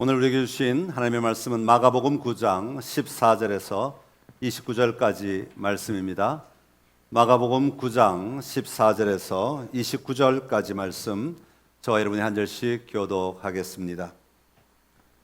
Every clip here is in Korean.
오늘 우리에게 주신 하나님의 말씀은 마가복음 9장 14절에서 29절까지 말씀입니다. 마가복음 9장 14절에서 29절까지 말씀, 저와 여러분이 한 절씩 교독하겠습니다.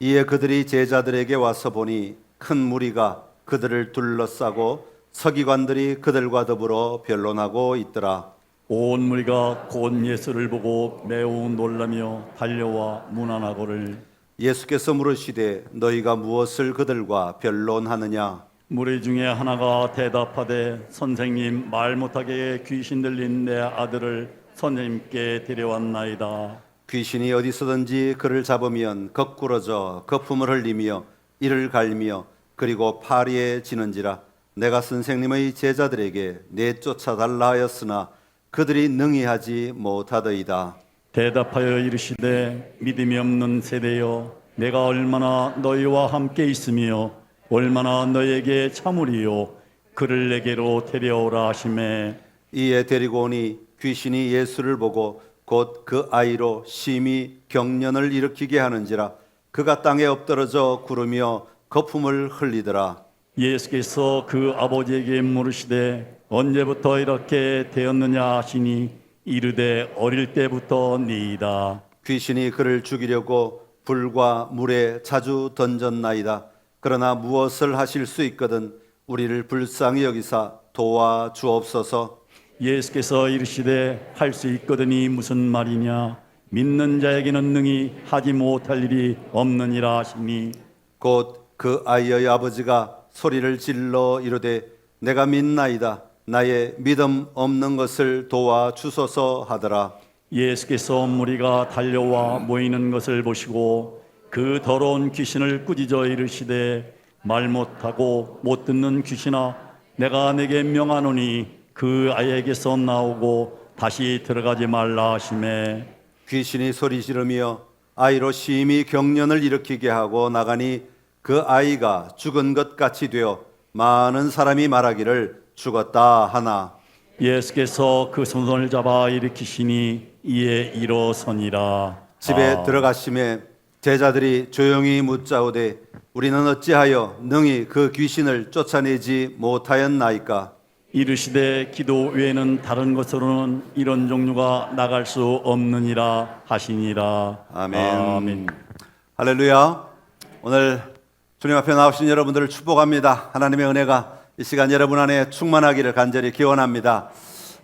이에 그들이 제자들에게 와서 보니 큰 무리가 그들을 둘러싸고 서기관들이 그들과 더불어 변론하고 있더라. 온 무리가 곧 예수를 보고 매우 놀라며 달려와 문안하고를. 예수께서 물으시되 너희가 무엇을 그들과 변론하느냐? 무리 중에 하나가 대답하되 선생님, 말 못하게 귀신 들린 내 아들을 선생님께 데려왔나이다. 귀신이 어디서든지 그를 잡으면 거꾸러져 거품을 흘리며 이를 갈며 그리고 파리에 지는지라. 내가 선생님의 제자들에게 내쫓아 달라 하였으나 그들이 능히 하지 못하더이다. 대답하여 이르시되 믿음이 없는 세대여, 내가 얼마나 너희와 함께 있으며 얼마나 너희에게 참으리요. 그를 내게로 데려오라 하시매. 이에 데리고 오니 귀신이 예수를 보고 곧 그 아이로 심히 경련을 일으키게 하는지라. 그가 땅에 엎드러져 구르며 거품을 흘리더라. 예수께서 그 아버지에게 물으시되 언제부터 이렇게 되었느냐 하시니 이르되 어릴 때부터 니이다. 귀신이 그를 죽이려고 불과 물에 자주 던졌나이다. 그러나 무엇을 하실 수 있거든 우리를 불쌍히 여기사 도와주옵소서. 예수께서 이르시되 할 수 있거든이 무슨 말이냐. 믿는 자에게는 능히 하지 못할 일이 없느니라 하시니. 곧 그 아이의 아버지가 소리를 질러 이르되 내가 믿나이다. 나의 믿음 없는 것을 도와주소서 하더라. 예수께서 무리가 달려와 모이는 것을 보시고 그 더러운 귀신을 꾸짖어 이르시되 말 못하고 못 듣는 귀신아, 내가 내게 명하노니 그 아이에게서 나오고 다시 들어가지 말라 하시매. 귀신이 소리 지르며 아이로 심히 경련을 일으키게 하고 나가니 그 아이가 죽은 것 같이 되어 많은 사람이 말하기를 죽었다 하나. 예수께서 그 손을 잡아 일으키시니 이에 일어서니라. 집에 들어가심에 제자들이 조용히 묻자오되 우리는 어찌하여 능히 그 귀신을 쫓아내지 못하였나이까? 이르시되 기도 외에는 다른 것으로는 이런 종류가 나갈 수 없느니라 하시니라. 아멘. 할렐루야. 오늘 주님 앞에 나오신 여러분들을 축복합니다. 하나님의 은혜가 이 시간 여러분 안에 충만하기를 간절히 기원합니다.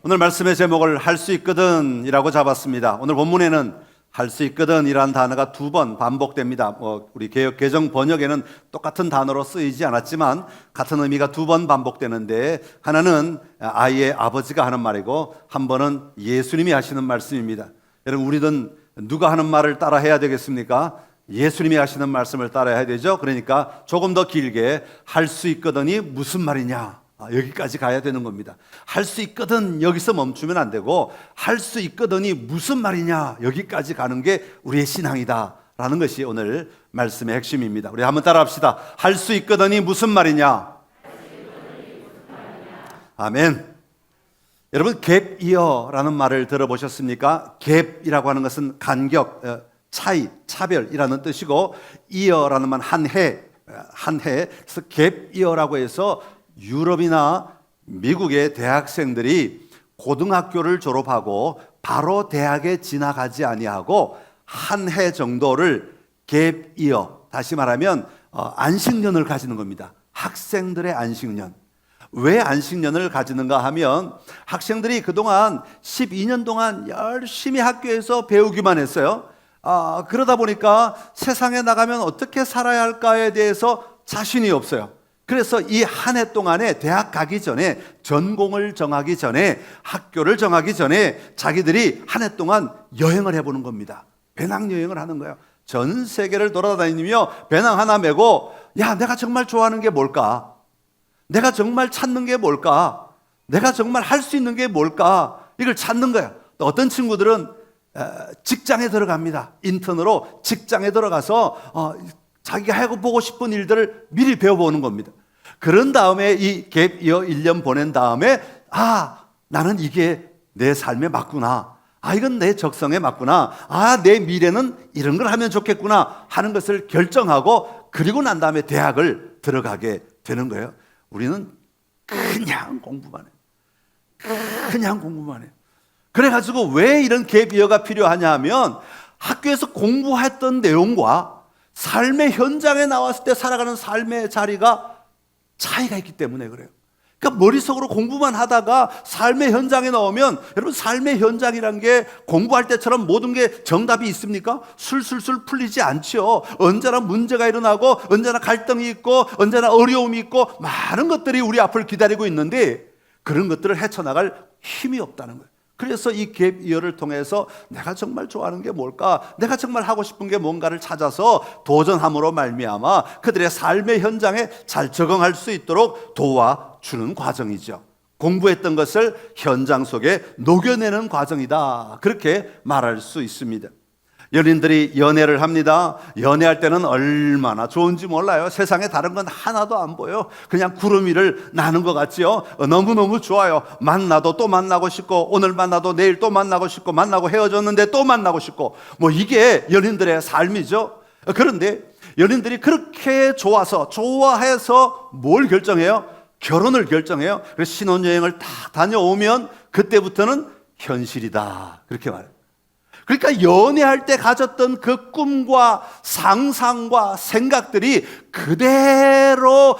오늘 말씀의 제목을 할 수 있거든 이라고 잡았습니다. 오늘 본문에는 할 수 있거든 이라는 단어가 2번 반복됩니다. 우리 개정 번역에는 똑같은 단어로 쓰이지 않았지만 같은 의미가 2번 반복되는데, 하나는 아이의 아버지가 하는 말이고 한 번은 예수님이 하시는 말씀입니다. 여러분, 우리는 누가 하는 말을 따라 해야 되겠습니까? 예수님이 하시는 말씀을 따라야 되죠. 그러니까 조금 더 길게 할 수 있거든이 무슨 말이냐, 여기까지 가야 되는 겁니다. 할 수 있거든 여기서 멈추면 안 되고 할 수 있거든이 무슨 말이냐, 여기까지 가는 게 우리의 신앙이다 라는 것이 오늘 말씀의 핵심입니다. 우리 한번 따라합시다. 할 수 있거든이 무슨 말이냐. 아멘. 여러분, 갭이어라는 말을 들어보셨습니까? 갭이라고 하는 것은 간격, 차이, 차별이라는 뜻이고, 이어라는 말 한 해. 그래서 갭이어라고 해서 유럽이나 미국의 대학생들이 고등학교를 졸업하고 바로 대학에 진학하지 아니하고 한 해 정도를 갭이어, 다시 말하면 안식년을 가지는 겁니다. 학생들의 안식년. 왜 안식년을 가지는가 하면 학생들이 그동안 12년 동안 열심히 학교에서 배우기만 했어요. 그러다 보니까 세상에 나가면 어떻게 살아야 할까에 대해서 자신이 없어요. 그래서 이 한 해 동안에 대학 가기 전에, 전공을 정하기 전에, 학교를 정하기 전에 자기들이 한 해 동안 여행을 해보는 겁니다. 배낭여행을 하는 거예요. 전 세계를 돌아다니며 배낭 하나 메고, 야, 내가 정말 좋아하는 게 뭘까? 내가 정말 찾는 게 뭘까? 내가 정말 할 수 있는 게 뭘까? 이걸 찾는 거예요. 또 어떤 친구들은 직장에 들어갑니다. 인턴으로 직장에 들어가서 자기가 해보고 싶은 일들을 미리 배워보는 겁니다. 그런 다음에 이 갭이어 1년 보낸 다음에 나는 이게 내 삶에 맞구나. 아, 이건 내 적성에 맞구나. 아, 내 미래는 이런 걸 하면 좋겠구나 하는 것을 결정하고 그리고 난 다음에 대학을 들어가게 되는 거예요. 우리는 그냥 공부만 해요. 그냥 공부만 해요. 그래가지고 왜 이런 갭이어가 필요하냐 하면 학교에서 공부했던 내용과 삶의 현장에 나왔을 때 살아가는 삶의 자리가 차이가 있기 때문에 그래요. 그러니까 머릿속으로 공부만 하다가 삶의 현장에 나오면, 여러분 삶의 현장이란 게 공부할 때처럼 모든 게 정답이 있습니까? 술술술 풀리지 않죠. 언제나 문제가 일어나고 언제나 갈등이 있고 언제나 어려움이 있고 많은 것들이 우리 앞을 기다리고 있는데 그런 것들을 헤쳐나갈 힘이 없다는 거예요. 그래서 이 갭 이어를 통해서 내가 정말 좋아하는 게 뭘까? 내가 정말 하고 싶은 게 뭔가를 찾아서 도전함으로 말미암아 그들의 삶의 현장에 잘 적응할 수 있도록 도와주는 과정이죠. 공부했던 것을 현장 속에 녹여내는 과정이다. 그렇게 말할 수 있습니다. 연인들이 연애를 합니다. 연애할 때는 얼마나 좋은지 몰라요. 세상에 다른 건 하나도 안 보여. 그냥 구름 위를 나는 것 같지요. 너무너무 좋아요. 만나도 또 만나고 싶고, 오늘 만나도 내일 또 만나고 싶고, 만나고 헤어졌는데 또 만나고 싶고, 뭐 이게 연인들의 삶이죠. 그런데 연인들이 그렇게 좋아해서 뭘 결정해요? 결혼을 결정해요. 그래서 신혼여행을 다 다녀오면 그때부터는 현실이다. 그렇게 말해요. 그러니까 연애할 때 가졌던 그 꿈과 상상과 생각들이 그대로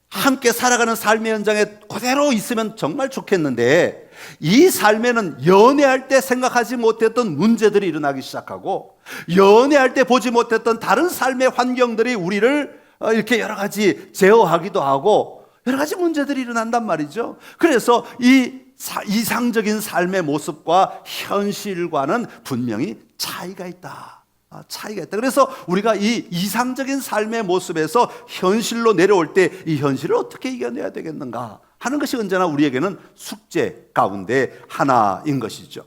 함께 살아가는 삶의 현장에 그대로 있으면 정말 좋겠는데, 이 삶에는 연애할 때 생각하지 못했던 문제들이 일어나기 시작하고 연애할 때 보지 못했던 다른 삶의 환경들이 우리를 이렇게 여러 가지 제어하기도 하고 여러 가지 문제들이 일어난단 말이죠. 그래서 이 이상적인 삶의 모습과 현실과는 분명히 차이가 있다. 차이가 있다. 그래서 우리가 이 이상적인 삶의 모습에서 현실로 내려올 때 이 현실을 어떻게 이겨내야 되겠는가 하는 것이 언제나 우리에게는 숙제 가운데 하나인 것이죠.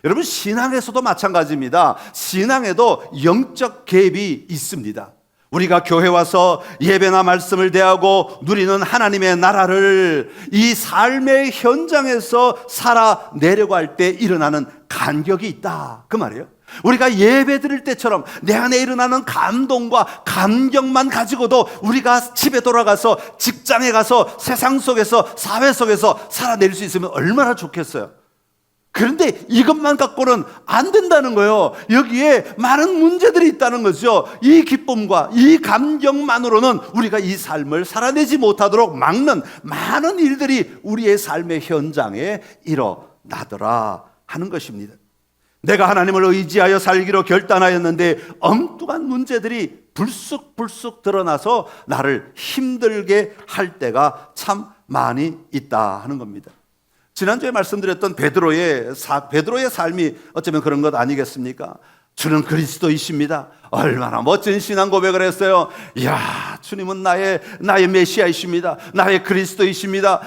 여러분, 신앙에서도 마찬가지입니다. 신앙에도 영적 갭이 있습니다. 우리가 교회 와서 예배나 말씀을 대하고 누리는 하나님의 나라를 이 삶의 현장에서 살아내려고 할 때 일어나는 간격이 있다, 그 말이에요. 우리가 예배 드릴 때처럼 내 안에 일어나는 감동과 감격만 가지고도 우리가 집에 돌아가서 직장에 가서 세상 속에서 사회 속에서 살아낼 수 있으면 얼마나 좋겠어요. 그런데 이것만 갖고는 안 된다는 거예요. 여기에 많은 문제들이 있다는 거죠. 이 기쁨과 이 감격만으로는 우리가 이 삶을 살아내지 못하도록 막는 많은 일들이 우리의 삶의 현장에 일어나더라 하는 것입니다. 내가 하나님을 의지하여 살기로 결단하였는데 엉뚱한 문제들이 불쑥불쑥 드러나서 나를 힘들게 할 때가 참 많이 있다 하는 겁니다. 지난주에 말씀드렸던 베드로의 삶이 어쩌면 그런 것 아니겠습니까? 주는 그리스도이십니다. 얼마나 멋진 신앙 고백을 했어요. 이야, 주님은 나의 메시아이십니다. 나의 그리스도이십니다.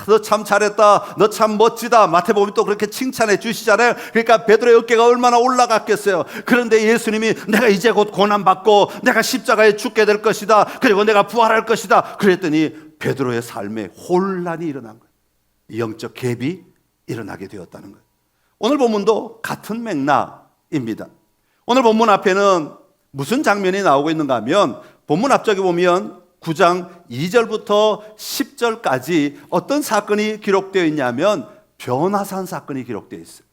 너 참 잘했다. 너 참 멋지다. 마태복음이 또 그렇게 칭찬해 주시잖아요. 그러니까 베드로의 어깨가 얼마나 올라갔겠어요. 그런데 예수님이 내가 이제 곧 고난받고 내가 십자가에 죽게 될 것이다. 그리고 내가 부활할 것이다. 그랬더니 베드로의 삶에 혼란이 일어난 거예요. 영적 갭이 일어나게 되었다는 거예요. 오늘 본문도 같은 맥락입니다. 오늘 본문 앞에는 무슨 장면이 나오고 있는가 하면 본문 앞쪽에 보면 9장 2절부터 10절까지 어떤 사건이 기록되어 있냐면 변화산 사건이 기록되어 있어요.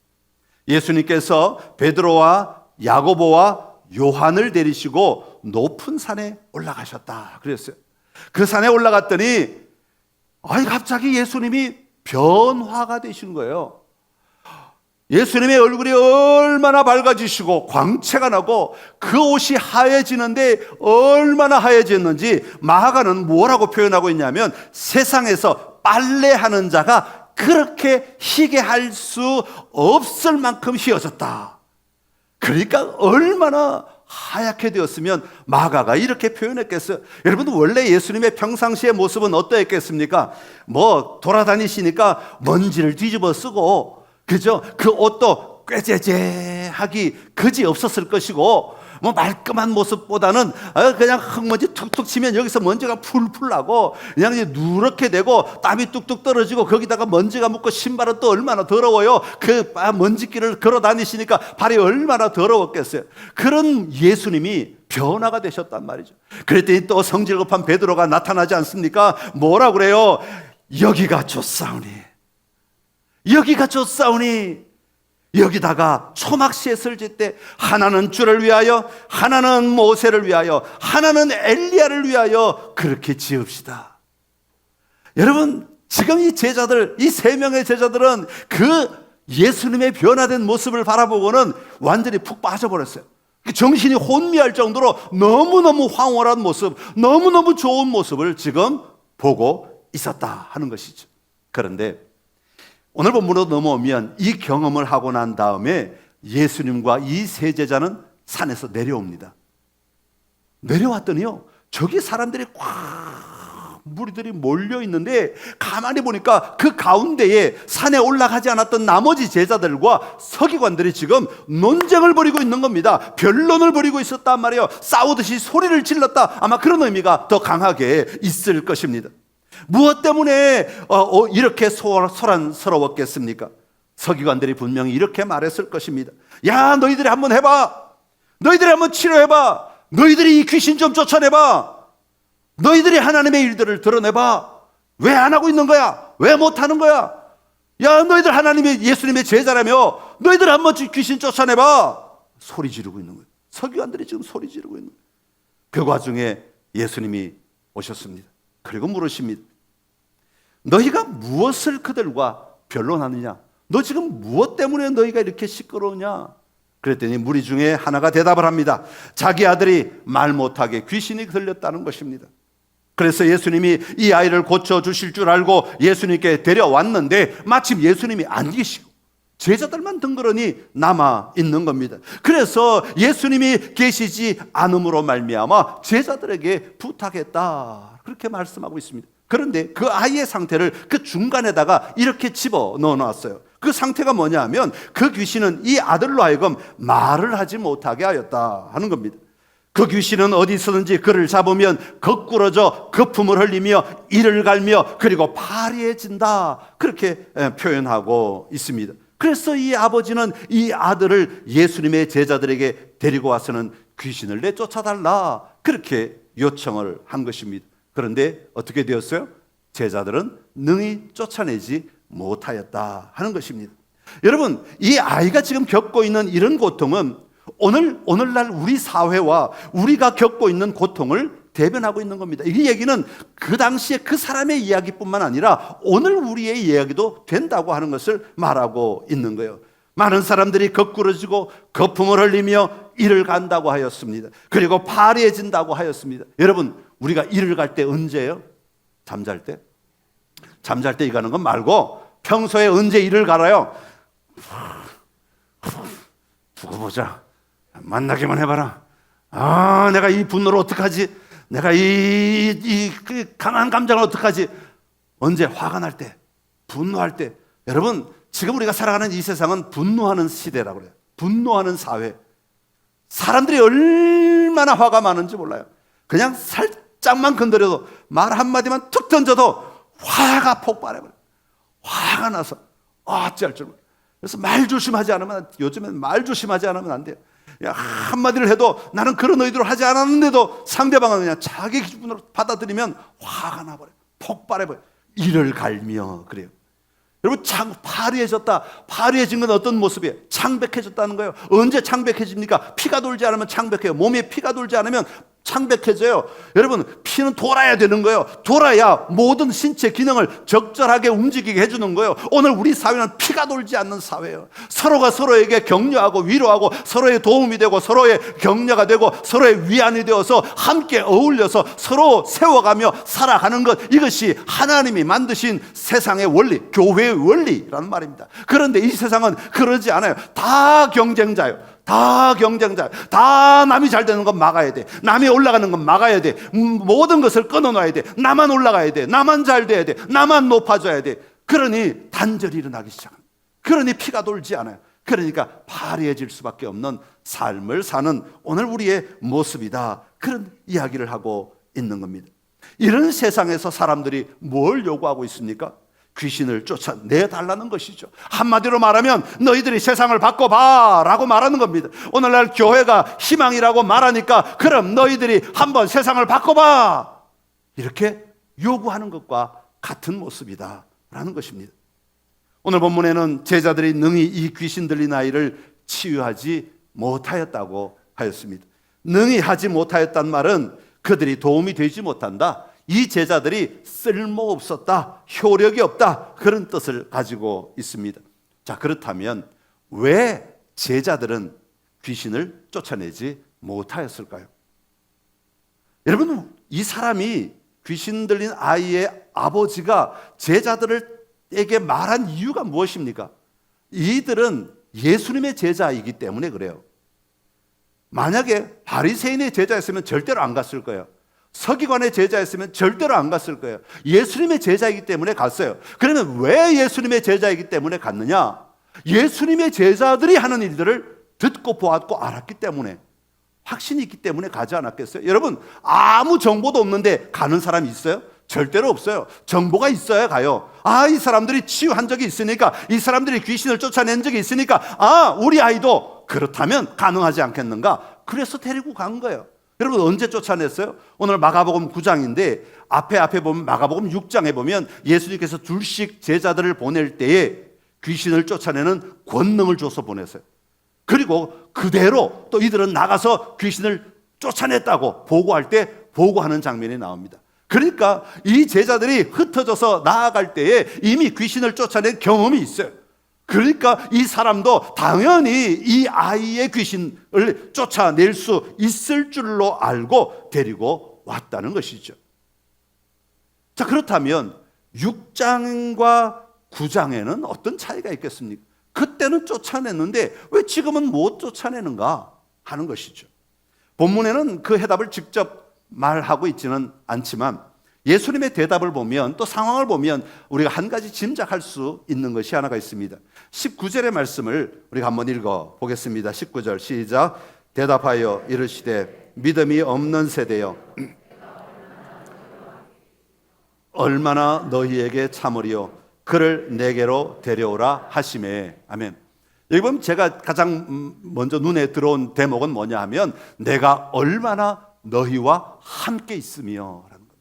예수님께서 베드로와 야고보와 요한을 데리시고 높은 산에 올라가셨다 그랬어요. 그 산에 올라갔더니 갑자기 예수님이 변화가 되신 거예요. 예수님의 얼굴이 얼마나 밝아지시고 광채가 나고 그 옷이 하얘지는데 얼마나 하얘졌는지 마가는 뭐라고 표현하고 있냐면 세상에서 빨래하는 자가 그렇게 희게 할 수 없을 만큼 희어졌다. 그러니까 얼마나 하얗게 되었으면 마가가 이렇게 표현했겠어요. 여러분, 원래 예수님의 평상시의 모습은 어떠했겠습니까? 돌아다니시니까 먼지를 뒤집어 쓰고, 그죠? 그 옷도 꾀죄죄하기 그지 없었을 것이고, 뭐 말끔한 모습보다는 그냥 흙먼지 툭툭 치면 여기서 먼지가 풀풀 나고 그냥 이제 누렇게 되고 땀이 뚝뚝 떨어지고 거기다가 먼지가 묻고 신발은 또 얼마나 더러워요. 그 먼지길을 걸어 다니시니까 발이 얼마나 더러웠겠어요. 그런 예수님이 변화가 되셨단 말이죠. 그랬더니 또 성질 급한 베드로가 나타나지 않습니까? 뭐라 그래요? 여기가 좋사오니, 여기가 좋사오니. 여기다가 초막시에서 짓때 하나는 주를 위하여, 하나는 모세를 위하여, 하나는 엘리야를 위하여 그렇게 지읍시다. 여러분, 지금 이 제자들, 이 세 명의 제자들은 그 예수님의 변화된 모습을 바라보고는 완전히 푹 빠져버렸어요. 정신이 혼미할 정도로 너무너무 황홀한 모습, 너무너무 좋은 모습을 지금 보고 있었다 하는 것이죠. 그런데 오늘 본문으로 넘어오면 이 경험을 하고 난 다음에 예수님과 이 세 제자는 산에서 내려옵니다. 내려왔더니요, 저기 사람들이 꽉 무리들이 몰려 있는데 가만히 보니까 그 가운데에 산에 올라가지 않았던 나머지 제자들과 서기관들이 지금 논쟁을 벌이고 있는 겁니다. 변론을 벌이고 있었단 말이에요. 싸우듯이 소리를 질렀다. 아마 그런 의미가 더 강하게 있을 것입니다. 무엇 때문에 이렇게 소란스러웠겠습니까? 서기관들이 분명히 이렇게 말했을 것입니다. 야, 너희들이 한번 해봐. 너희들이 한번 치료해봐. 너희들이 이 귀신 좀 쫓아내봐. 너희들이 하나님의 일들을 드러내봐. 왜 안 하고 있는 거야? 왜 못하는 거야? 야, 너희들 하나님의 예수님의 제자라며 너희들 한번 귀신 쫓아내봐. 소리 지르고 있는 거예요. 서기관들이 지금 소리 지르고 있는 거예요. 그 와중에 예수님이 오셨습니다. 그리고 물으십니다. 너희가 무엇을 그들과 변론하느냐? 너 지금 무엇 때문에 너희가 이렇게 시끄러우냐? 그랬더니 무리 중에 하나가 대답을 합니다. 자기 아들이 말 못하게 귀신이 들렸다는 것입니다. 그래서 예수님이 이 아이를 고쳐주실 줄 알고 예수님께 데려왔는데 마침 예수님이 안 계시고 제자들만 덩그러니 남아 있는 겁니다. 그래서 예수님이 계시지 않음으로 말미암아 제자들에게 부탁했다, 그렇게 말씀하고 있습니다. 그런데 그 아이의 상태를 그 중간에다가 이렇게 집어 넣어놨어요. 그 상태가 뭐냐 하면 그 귀신은 이 아들로 하여금 말을 하지 못하게 하였다 하는 겁니다. 그 귀신은 어디 있었는지 그를 잡으면 거꾸러져 거품을 흘리며 이를 갈며 그리고 파리해진다, 그렇게 표현하고 있습니다. 그래서 이 아버지는 이 아들을 예수님의 제자들에게 데리고 와서는 귀신을 내쫓아달라, 그렇게 요청을 한 것입니다. 그런데 어떻게 되었어요? 제자들은 능히 쫓아내지 못하였다 하는 것입니다. 여러분, 이 아이가 지금 겪고 있는 이런 고통은 오늘날 우리 사회와 우리가 겪고 있는 고통을 대변하고 있는 겁니다. 이 얘기는 그 당시에 그 사람의 이야기뿐만 아니라 오늘 우리의 이야기도 된다고 하는 것을 말하고 있는 거예요. 많은 사람들이 거꾸러지고 거품을 흘리며 이를 간다고 하였습니다. 그리고 파리해진다고 하였습니다. 여러분, 우리가 이를 갈 때 언제예요? 잠잘 때? 잠잘 때 이가는 건 말고 평소에 언제 이를 갈아요? 두고 보자. 만나기만 해봐라. 아, 내가 이 분노를 어떡하지? 내가 이 강한 감정을 어떡하지? 언제? 화가 날 때, 분노할 때. 여러분, 지금 우리가 살아가는 이 세상은 분노하는 시대라고 그래요. 분노하는 사회. 사람들이 얼마나 화가 많은지 몰라요. 그냥 살짝만 건드려도 말 한마디만 툭 던져도 화가 폭발해버려요. 화가 나서 어찌할 줄 몰라요. 그래서 말 조심하지 않으면, 요즘엔 말 조심하지 않으면 안 돼요. 한마디를 해도 나는 그런 의도로 하지 않았는데도 상대방은 그냥 자기 기준으로 받아들이면 화가 나버려요. 폭발해버려요. 이를 갈며 그래요. 여러분, 파리해졌다. 파리해진 건 어떤 모습이에요? 창백해졌다는 거예요. 언제 창백해집니까? 피가 돌지 않으면 창백해요. 몸에 피가 돌지 않으면 창백해져요. 여러분, 피는 돌아야 되는 거예요. 돌아야 모든 신체 기능을 적절하게 움직이게 해주는 거예요. 오늘 우리 사회는 피가 돌지 않는 사회예요. 서로가 서로에게 격려하고 위로하고 서로의 도움이 되고 서로의 격려가 되고 서로의 위안이 되어서 함께 어울려서 서로 세워가며 살아가는 것, 이것이 하나님이 만드신 세상의 원리, 교회의 원리라는 말입니다. 그런데 이 세상은 그러지 않아요. 다 경쟁자예요. 다 경쟁자, 다 남이 잘 되는 건 막아야 돼. 남이 올라가는 건 막아야 돼. 모든 것을 끊어놔야 돼. 나만 올라가야 돼. 나만 잘 돼야 돼. 나만 높아져야 돼. 그러니 단절이 일어나기 시작합니다. 그러니 피가 돌지 않아요. 그러니까 파리해질 수밖에 없는 삶을 사는 오늘 우리의 모습이다. 그런 이야기를 하고 있는 겁니다. 이런 세상에서 사람들이 뭘 요구하고 있습니까? 귀신을 쫓아내달라는 것이죠. 한마디로 말하면 너희들이 세상을 바꿔봐 라고 말하는 겁니다. 오늘날 교회가 희망이라고 말하니까 그럼 너희들이 한번 세상을 바꿔봐, 이렇게 요구하는 것과 같은 모습이다 라는 것입니다. 오늘 본문에는 제자들이 능히 이 귀신 들린 아이를 치유하지 못하였다고 하였습니다. 능히 하지 못하였단 말은 그들이 도움이 되지 못한다, 이 제자들이 쓸모없었다, 효력이 없다, 그런 뜻을 가지고 있습니다. 자, 그렇다면 왜 제자들은 귀신을 쫓아내지 못하였을까요? 여러분, 이 사람이 귀신 들린 아이의 아버지가 제자들에게 말한 이유가 무엇입니까? 이들은 예수님의 제자이기 때문에 그래요. 만약에 바리새인의 제자였으면 절대로 안 갔을 거예요. 서기관의 제자였으면 절대로 안 갔을 거예요. 예수님의 제자이기 때문에 갔어요. 그러면 왜 예수님의 제자이기 때문에 갔느냐? 예수님의 제자들이 하는 일들을 듣고 보았고 알았기 때문에, 확신이 있기 때문에 가지 않았겠어요? 여러분, 아무 정보도 없는데 가는 사람이 있어요? 절대로 없어요. 정보가 있어야 가요. 아, 이 사람들이 치유한 적이 있으니까, 이 사람들이 귀신을 쫓아낸 적이 있으니까, 아, 우리 아이도 그렇다면 가능하지 않겠는가? 그래서 데리고 간 거예요. 여러분, 언제 쫓아냈어요? 오늘 마가복음 9장인데 앞에 보면 마가복음 6장에 보면 예수님께서 둘씩 제자들을 보낼 때에 귀신을 쫓아내는 권능을 줘서 보냈어요. 그리고 그대로 또 이들은 나가서 귀신을 쫓아냈다고 보고할 때 보고하는 장면이 나옵니다. 그러니까 이 제자들이 흩어져서 나아갈 때에 이미 귀신을 쫓아낸 경험이 있어요. 그러니까 이 사람도 당연히 이 아이의 귀신을 쫓아낼 수 있을 줄로 알고 데리고 왔다는 것이죠. 자, 그렇다면 6장과 9장에는 어떤 차이가 있겠습니까? 그때는 쫓아냈는데 왜 지금은 못 쫓아내는가 하는 것이죠. 본문에는 그 해답을 직접 말하고 있지는 않지만 예수님의 대답을 보면, 또 상황을 보면 우리가 한 가지 짐작할 수 있는 것이 하나가 있습니다. 19절의 말씀을 우리가 한번 읽어 보겠습니다. 19절 시작. 대답하여 이르시되 믿음이 없는 세대여, 얼마나 너희에게 참으리요, 그를 내게로 데려오라 하시매. 아멘. 여기 보면 제가 가장 먼저 눈에 들어온 대목은 뭐냐 하면, 내가 얼마나 너희와 함께 있으며 라는 겁니다.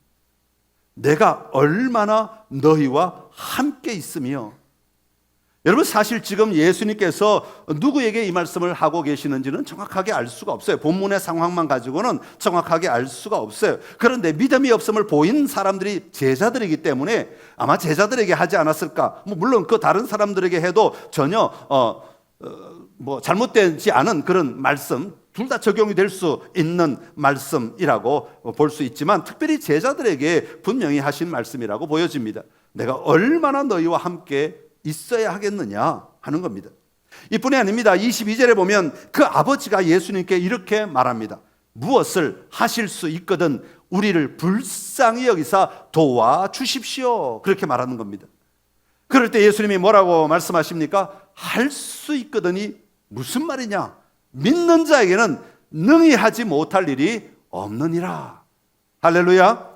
내가 얼마나 너희와 함께 있으며. 여러분, 사실 지금 예수님께서 누구에게 이 말씀을 하고 계시는지는 정확하게 알 수가 없어요. 본문의 상황만 가지고는 정확하게 알 수가 없어요. 그런데 믿음이 없음을 보인 사람들이 제자들이기 때문에 아마 제자들에게 하지 않았을까. 물론 그 다른 사람들에게 해도 전혀 잘못되지 않은 그런 말씀, 둘 다 적용이 될 수 있는 말씀이라고 볼 수 있지만 특별히 제자들에게 분명히 하신 말씀이라고 보여집니다. 내가 얼마나 너희와 함께 있어야 하겠느냐 하는 겁니다. 이뿐이 아닙니다. 22절에 보면 그 아버지가 예수님께 이렇게 말합니다. 무엇을 하실 수 있거든 우리를 불쌍히 여기사 도와주십시오. 그렇게 말하는 겁니다. 그럴 때 예수님이 뭐라고 말씀하십니까? 할 수 있거든이 무슨 말이냐? 믿는 자에게는 능히 하지 못할 일이 없느니라. 할렐루야.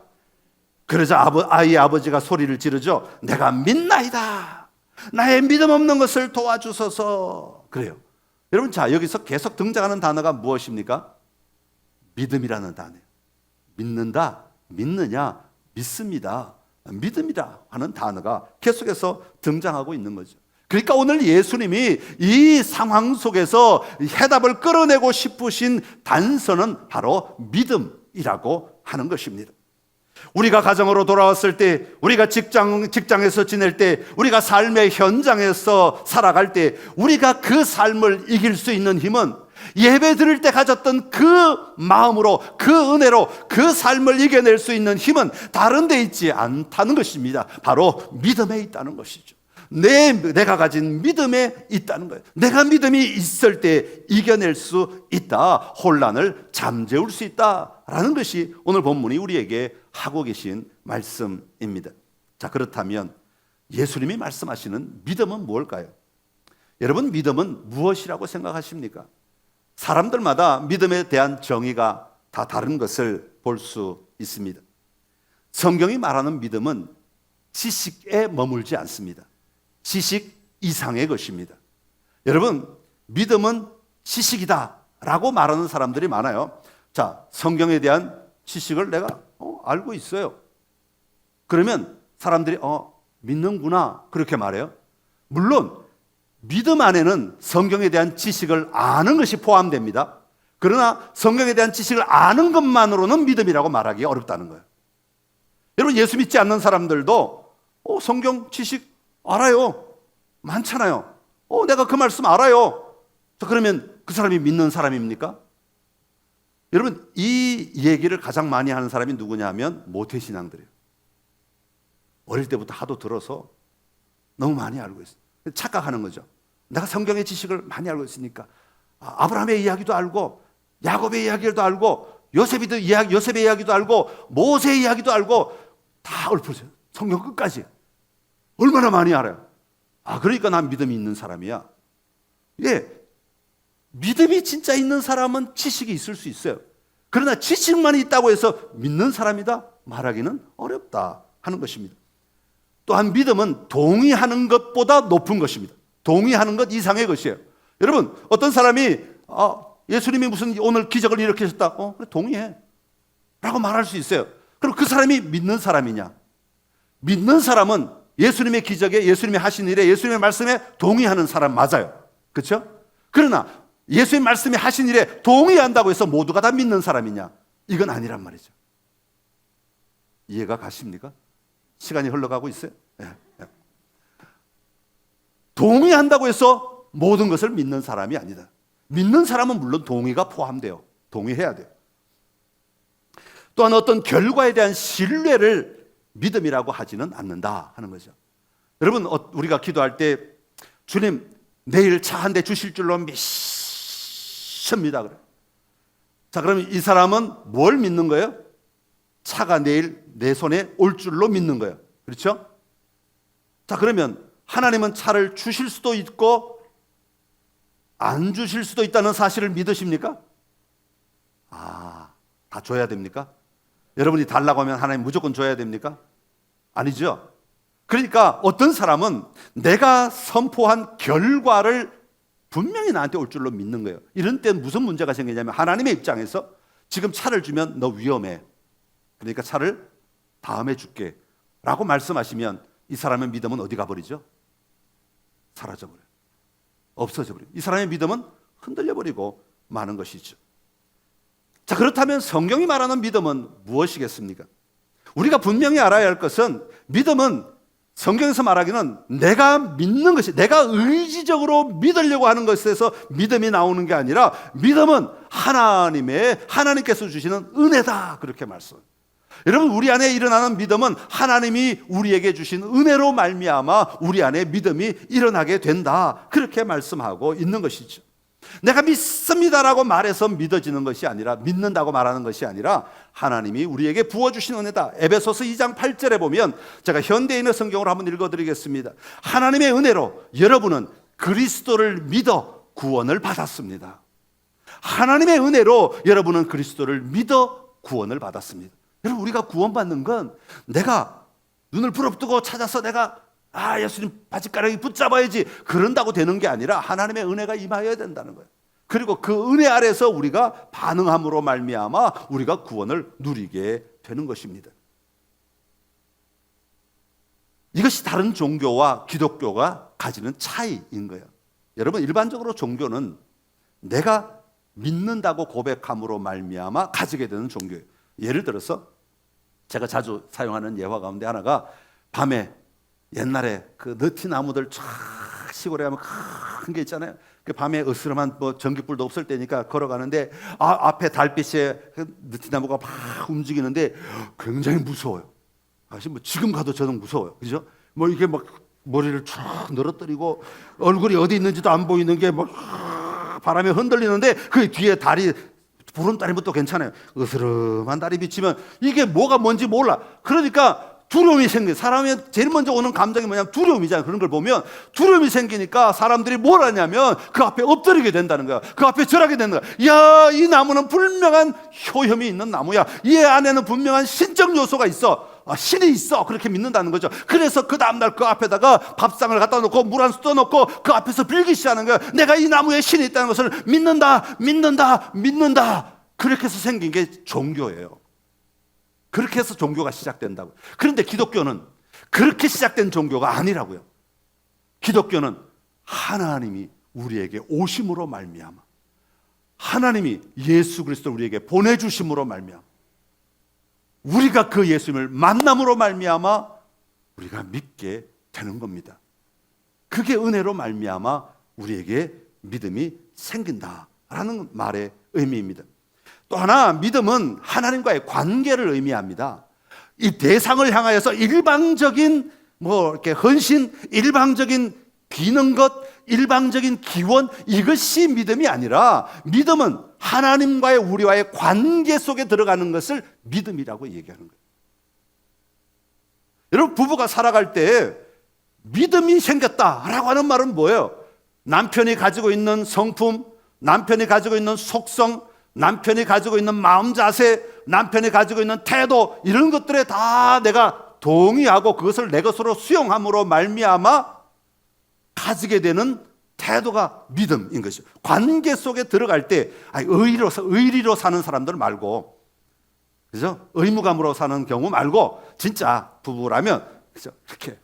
그러자 아이의 아버지가 소리를 지르죠. 내가 믿나이다. 나의 믿음 없는 것을 도와주소서. 그래요. 여러분, 자, 여기서 계속 등장하는 단어가 무엇입니까? 믿음이라는 단어예요. 믿는다, 믿느냐, 믿습니다, 믿음이라 하는 단어가 계속해서 등장하고 있는 거죠. 그러니까 오늘 예수님이 이 상황 속에서 해답을 끌어내고 싶으신 단서는 바로 믿음이라고 하는 것입니다. 우리가 가정으로 돌아왔을 때, 우리가 직장에서 지낼 때, 우리가 삶의 현장에서 살아갈 때, 우리가 그 삶을 이길 수 있는 힘은 예배 드릴 때 가졌던 그 마음으로, 그 은혜로 그 삶을 이겨낼 수 있는 힘은 다른 데 있지 않다는 것입니다. 바로 믿음에 있다는 것이죠. 내가 가진 믿음에 있다는 거예요. 내가 믿음이 있을 때 이겨낼 수 있다, 혼란을 잠재울 수 있다라는 것이 오늘 본문이 우리에게 하고 계신 말씀입니다. 자, 그렇다면 예수님이 말씀하시는 믿음은 무엇일까요? 여러분, 믿음은 무엇이라고 생각하십니까? 사람들마다 믿음에 대한 정의가 다 다른 것을 볼 수 있습니다. 성경이 말하는 믿음은 지식에 머물지 않습니다. 지식 이상의 것입니다. 여러분, 믿음은 지식이다 라고 말하는 사람들이 많아요. 자, 성경에 대한 지식을 내가 알고 있어요. 그러면 사람들이 믿는구나 그렇게 말해요. 물론 믿음 안에는 성경에 대한 지식을 아는 것이 포함됩니다. 그러나 성경에 대한 지식을 아는 것만으로는 믿음이라고 말하기 어렵다는 거예요. 여러분, 예수 믿지 않는 사람들도 성경 지식 알아요. 많잖아요. 내가 그 말씀 알아요. 자, 그러면 그 사람이 믿는 사람입니까? 여러분, 이 얘기를 가장 많이 하는 사람이 누구냐 하면 모태신앙들이에요. 어릴 때부터 하도 들어서 너무 많이 알고 있어요. 착각하는 거죠. 내가 성경의 지식을 많이 알고 있으니까 아브라함의 이야기도 알고 야곱의 이야기도 알고 요셉의 이야기도 알고 모세의 이야기도 알고 다 읊으세요. 성경 끝까지. 얼마나 많이 알아요. 그러니까 난 믿음이 있는 사람이야. 예, 믿음이 진짜 있는 사람은 지식이 있을 수 있어요. 그러나 지식만 있다고 해서 믿는 사람이다 말하기는 어렵다 하는 것입니다. 또한 믿음은 동의하는 것보다 높은 것입니다. 동의하는 것 이상의 것이에요. 여러분, 어떤 사람이 예수님이 무슨 오늘 기적을 일으키셨다. 그래, 동의해 라고 말할 수 있어요. 그럼 그 사람이 믿는 사람이냐? 믿는 사람은 예수님의 기적에, 예수님이 하신 일에, 예수님의 말씀에 동의하는 사람 맞아요. 그렇죠? 그러나 예수님의 말씀이 하신 일에 동의한다고 해서 모두가 다 믿는 사람이냐? 이건 아니란 말이죠. 이해가 가십니까? 시간이 흘러가고 있어요. 예. 동의한다고 해서 모든 것을 믿는 사람이 아니다. 믿는 사람은 물론 동의가 포함돼요. 동의해야 돼요. 또한 어떤 결과에 대한 신뢰를 믿음이라고 하지는 않는다 하는 거죠. 여러분, 우리가 기도할 때 주님 내일 차 한 대 주실 줄로 믿습니다 그래. 자, 그러면 이 사람은 뭘 믿는 거예요? 차가 내일 내 손에 올 줄로 믿는 거예요. 그렇죠? 자, 그러면 하나님은 차를 주실 수도 있고 안 주실 수도 있다는 사실을 믿으십니까? 다 줘야 됩니까? 여러분이 달라고 하면 하나님 무조건 줘야 됩니까? 아니죠. 그러니까 어떤 사람은 내가 선포한 결과를 분명히 나한테 올 줄로 믿는 거예요. 이런 때는 무슨 문제가 생기냐면 하나님의 입장에서 지금 차를 주면 너 위험해. 그러니까 차를 다음에 줄게 라고 말씀하시면 이 사람의 믿음은 어디 가버리죠? 사라져버려요. 없어져버려요. 이 사람의 믿음은 흔들려버리고 마는 것이죠. 자, 그렇다면 성경이 말하는 믿음은 무엇이겠습니까? 우리가 분명히 알아야 할 것은 믿음은 성경에서 말하기는 내가 믿는 것이, 내가 의지적으로 믿으려고 하는 것에서 믿음이 나오는 게 아니라 믿음은 하나님께서 주시는 은혜다 그렇게 말씀해요. 여러분, 우리 안에 일어나는 믿음은 하나님이 우리에게 주신 은혜로 말미암아 우리 안에 믿음이 일어나게 된다 그렇게 말씀하고 있는 것이죠. 내가 믿습니다라고 말해서 믿어지는 것이 아니라, 믿는다고 말하는 것이 아니라 하나님이 우리에게 부어주신 은혜다. 에베소서 2장 8절에 보면, 제가 현대인의 성경으로 한번 읽어드리겠습니다. 하나님의 은혜로 여러분은 그리스도를 믿어 구원을 받았습니다. 하나님의 은혜로 여러분은 그리스도를 믿어 구원을 받았습니다. 여러분, 우리가 구원받는 건 내가 눈을 부릅뜨고 찾아서 내가 예수님 바짓가랑이 붙잡아야지 그런다고 되는 게 아니라 하나님의 은혜가 임하여야 된다는 거예요. 그리고 그 은혜 아래서 우리가 반응함으로 말미암아 우리가 구원을 누리게 되는 것입니다. 이것이 다른 종교와 기독교가 가지는 차이인 거예요. 여러분, 일반적으로 종교는 내가 믿는다고 고백함으로 말미암아 가지게 되는 종교예요. 예를 들어서 제가 자주 사용하는 예화 가운데 하나가, 밤에 옛날에 그 느티나무들 쫙 시골에 가면 큰 게 있잖아요. 그 밤에 으스름한 전기불도 없을 때니까 걸어가는데 앞에 달빛에 그 느티나무가 막 움직이는데 굉장히 무서워요. 지금 가도 저는 무서워요. 그죠? 이게 막 머리를 쫙 늘어뜨리고 얼굴이 어디 있는지도 안 보이는 게 막 바람에 흔들리는데 그 뒤에 달이, 푸른 달이면 또 괜찮아요. 으스름한 달이 비치면 이게 뭐가 뭔지 몰라. 그러니까 두려움이 생겨. 사람이 제일 먼저 오는 감정이 뭐냐면 두려움이잖아요. 그런 걸 보면 두려움이 생기니까 사람들이 뭘 하냐면 그 앞에 엎드리게 된다는 거야. 그 앞에 절하게 되는 거야. 야, 이 나무는 분명한 효험이 있는 나무야. 이 안에는 분명한 신적 요소가 있어. 신이 있어. 그렇게 믿는다는 거죠. 그래서 그 다음날 그 앞에다가 밥상을 갖다 놓고 물 한 수 떠놓고 그 앞에서 빌기 시작하는 거야. 내가 이 나무에 신이 있다는 것을 믿는다. 그렇게 해서 생긴 게 종교예요. 그렇게 해서 종교가 시작된다고. 그런데 기독교는 그렇게 시작된 종교가 아니라고요. 기독교는 하나님이 우리에게 오심으로 말미암아, 하나님이 예수 그리스도를 우리에게 보내주심으로 말미암아, 우리가 그 예수님을 만남으로 말미암아 우리가 믿게 되는 겁니다. 그게 은혜로 말미암아 우리에게 믿음이 생긴다라는 말의 의미입니다. 또 하나, 믿음은 하나님과의 관계를 의미합니다. 이 대상을 향하여서 일방적인 이렇게 헌신, 일방적인 비는 것, 일방적인 기원, 이것이 믿음이 아니라 믿음은 하나님과의 우리와의 관계 속에 들어가는 것을 믿음이라고 얘기하는 거예요. 여러분, 부부가 살아갈 때 믿음이 생겼다라고 하는 말은 뭐예요? 남편이 가지고 있는 성품, 남편이 가지고 있는 속성, 남편이 가지고 있는 마음 자세, 남편이 가지고 있는 태도, 이런 것들에 다 내가 동의하고 그것을 내 것으로 수용함으로 말미암아 가지게 되는 태도가 믿음인 것이죠. 관계 속에 들어갈 때 의리로 사는 사람들 말고, 그죠? 의무감으로 사는 경우 말고 진짜 부부라면, 그죠? 이렇게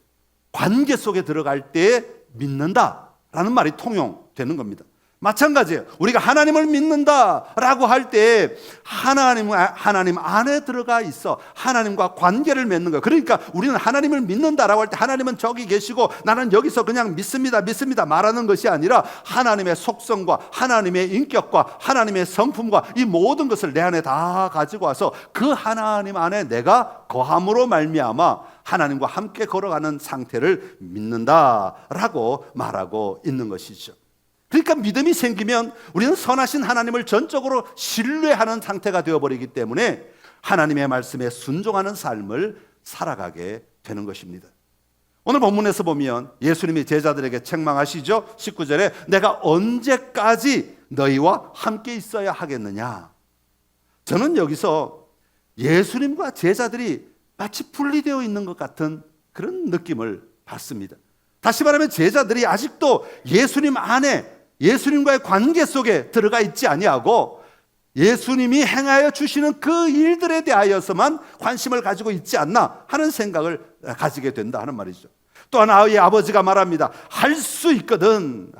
관계 속에 들어갈 때 믿는다라는 말이 통용되는 겁니다. 마찬가지예요. 우리가 하나님을 믿는다라고 할 때 하나님 안에 들어가 있어 하나님과 관계를 맺는 거예요. 그러니까 우리는 하나님을 믿는다라고 할 때 하나님은 저기 계시고 나는 여기서 그냥 믿습니다 말하는 것이 아니라 하나님의 속성과 하나님의 인격과 하나님의 성품과 이 모든 것을 내 안에 다 가지고 와서 그 하나님 안에 내가 거함으로 말미암아 하나님과 함께 걸어가는 상태를 믿는다라고 말하고 있는 것이죠. 그러니까 믿음이 생기면 우리는 선하신 하나님을 전적으로 신뢰하는 상태가 되어버리기 때문에 하나님의 말씀에 순종하는 삶을 살아가게 되는 것입니다. 오늘 본문에서 보면 예수님이 제자들에게 책망하시죠. 19절에 내가 언제까지 너희와 함께 있어야 하겠느냐. 저는 여기서 예수님과 제자들이 마치 분리되어 있는 것 같은 그런 느낌을 받습니다. 다시 말하면 제자들이 아직도 예수님 안에, 예수님과의 관계 속에 들어가 있지 아니하고 예수님이 행하여 주시는 그 일들에 대하여서만 관심을 가지고 있지 않나 하는 생각을 가지게 된다 하는 말이죠. 또 하나 의 아버지가 말합니다. 할 수 있거든.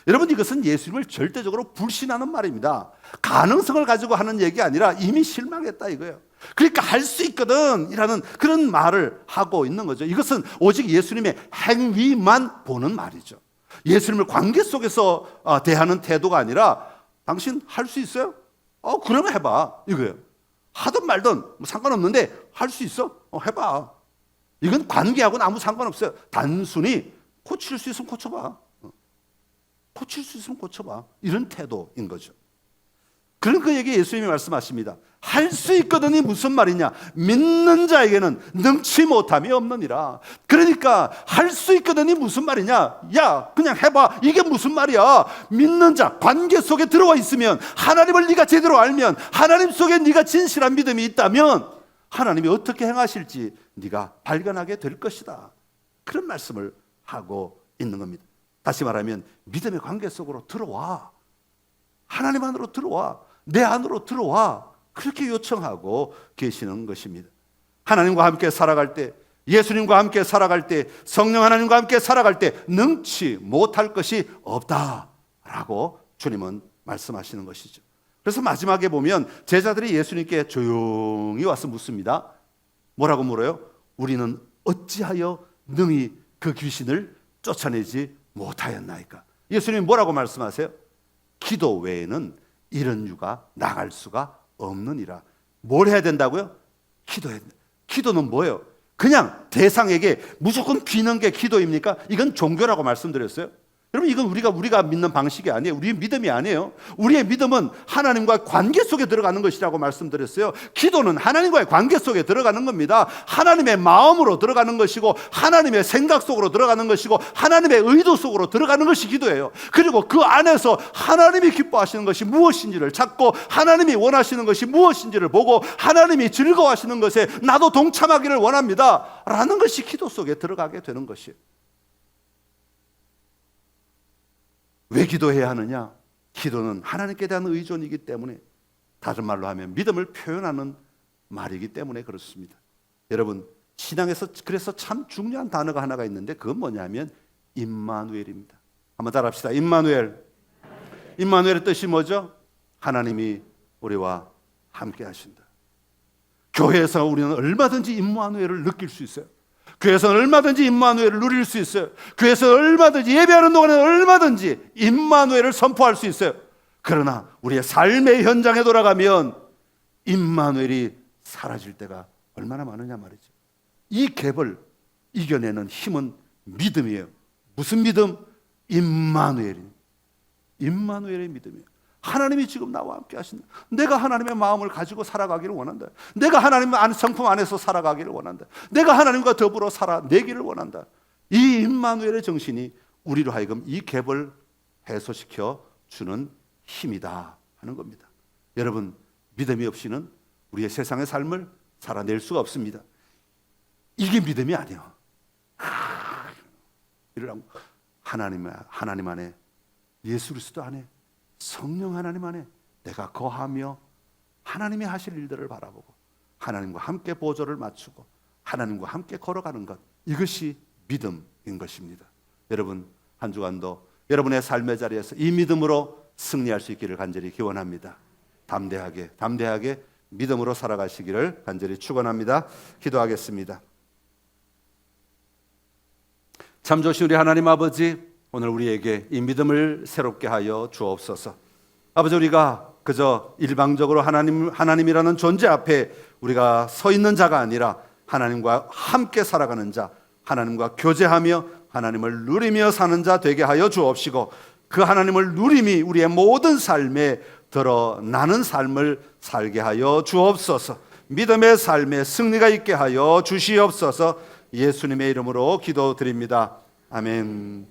여러분, 이것은 예수님을 절대적으로 불신하는 말입니다. 가능성을 가지고 하는 얘기 아니라 이미 실망했다 이거예요. 그러니까 할 수 있거든 이라는 그런 말을 하고 있는 거죠. 이것은 오직 예수님의 행위만 보는 말이죠. 예수님을 관계 속에서 대하는 태도가 아니라 당신 할 수 있어요? 그러면 해봐 이거예요. 하든 말든 상관없는데 할 수 있어? 해봐. 이건 관계하고는 아무 상관없어요. 단순히 고칠 수 있으면 고쳐봐. 이런 태도인 거죠. 그런 그에게 예수님이 말씀하십니다. 할 수 있거든이 무슨 말이냐? 믿는 자에게는 능치 못함이 없느니라. 그러니까 할 수 있거든이 무슨 말이냐? 야, 그냥 해봐. 이게 무슨 말이야? 믿는 자, 관계 속에 들어와 있으면, 하나님을 네가 제대로 알면, 하나님 속에 네가 진실한 믿음이 있다면 하나님이 어떻게 행하실지 네가 발견하게 될 것이다. 그런 말씀을 하고 있는 겁니다. 다시 말하면 믿음의 관계 속으로 들어와. 하나님 안으로 들어와. 내 안으로 들어와. 그렇게 요청하고 계시는 것입니다. 하나님과 함께 살아갈 때, 예수님과 함께 살아갈 때, 성령 하나님과 함께 살아갈 때 능치 못할 것이 없다라고 주님은 말씀하시는 것이죠. 그래서 마지막에 보면 제자들이 예수님께 조용히 와서 묻습니다. 뭐라고 물어요? 우리는 어찌하여 능히 그 귀신을 쫓아내지 못하였나이까? 예수님이 뭐라고 말씀하세요? 기도 외에는 이런 유가 나갈 수가 없느니라. 뭘 해야 된다고요? 기도해야 된다. 기도는 뭐예요? 그냥 대상에게 무조건 비는 게 기도입니까? 이건 종교라고 말씀드렸어요. 여러분, 이건 우리가 믿는 방식이 아니에요. 우리의 믿음이 아니에요. 우리의 믿음은 하나님과의 관계 속에 들어가는 것이라고 말씀드렸어요. 기도는 하나님과의 관계 속에 들어가는 겁니다. 하나님의 마음으로 들어가는 것이고, 하나님의 생각 속으로 들어가는 것이고, 하나님의 의도 속으로 들어가는 것이 기도예요. 그리고 그 안에서 하나님이 기뻐하시는 것이 무엇인지를 찾고, 하나님이 원하시는 것이 무엇인지를 보고, 하나님이 즐거워하시는 것에 나도 동참하기를 원합니다 라는 것이 기도 속에 들어가게 되는 것이에요. 왜 기도해야 하느냐? 기도는 하나님께 대한 의존이기 때문에, 다른 말로 하면 믿음을 표현하는 말이기 때문에 그렇습니다. 여러분, 신앙에서 그래서 참 중요한 단어가 하나가 있는데, 그건 뭐냐면 임마누엘입니다. 한번 따라합시다. 임마누엘. 임마누엘의 뜻이 뭐죠? 하나님이 우리와 함께 하신다. 교회에서 우리는 얼마든지 임마누엘을 느낄 수 있어요. 교회에서는 얼마든지 임마누엘을 누릴 수 있어요. 교회에서 얼마든지 예배하는 동안에 얼마든지 임마누엘을 선포할 수 있어요. 그러나 우리의 삶의 현장에 돌아가면 임마누엘이 사라질 때가 얼마나 많으냐 말이죠. 이 갭을 이겨내는 힘은 믿음이에요. 무슨 믿음? 임마누엘이에요. 임마누엘의 믿음이에요. 하나님이 지금 나와 함께 하신다. 내가 하나님의 마음을 가지고 살아가기를 원한다. 내가 하나님의 성품 안에서 살아가기를 원한다. 내가 하나님과 더불어 살아내기를 원한다. 이 임마누엘의 정신이 우리로 하여금 이 갭을 해소시켜 주는 힘이다 하는 겁니다. 여러분, 믿음이 없이는 우리의 세상의 삶을 살아낼 수가 없습니다. 이게 믿음이 아니야. 하나님 안에, 예수 그리스도 안에, 성령 하나님 안에 내가 거하며 하나님이 하실 일들을 바라보고 하나님과 함께 보조를 맞추고 하나님과 함께 걸어가는 것, 이것이 믿음인 것입니다. 여러분, 한 주간도 여러분의 삶의 자리에서 이 믿음으로 승리할 수 있기를 간절히 기원합니다. 담대하게 믿음으로 살아가시기를 간절히 축원합니다. 기도하겠습니다. 참 좋으신 우리 하나님 아버지, 오늘 우리에게 이 믿음을 새롭게 하여 주옵소서. 아버지, 우리가 그저 일방적으로 하나님이라는 존재 앞에 우리가 서 있는 자가 아니라 하나님과 함께 살아가는 자, 하나님과 교제하며 하나님을 누리며 사는 자 되게 하여 주옵시고, 그 하나님을 누림이 우리의 모든 삶에 드러나는 삶을 살게 하여 주옵소서. 믿음의 삶에 승리가 있게 하여 주시옵소서. 예수님의 이름으로 기도드립니다. 아멘.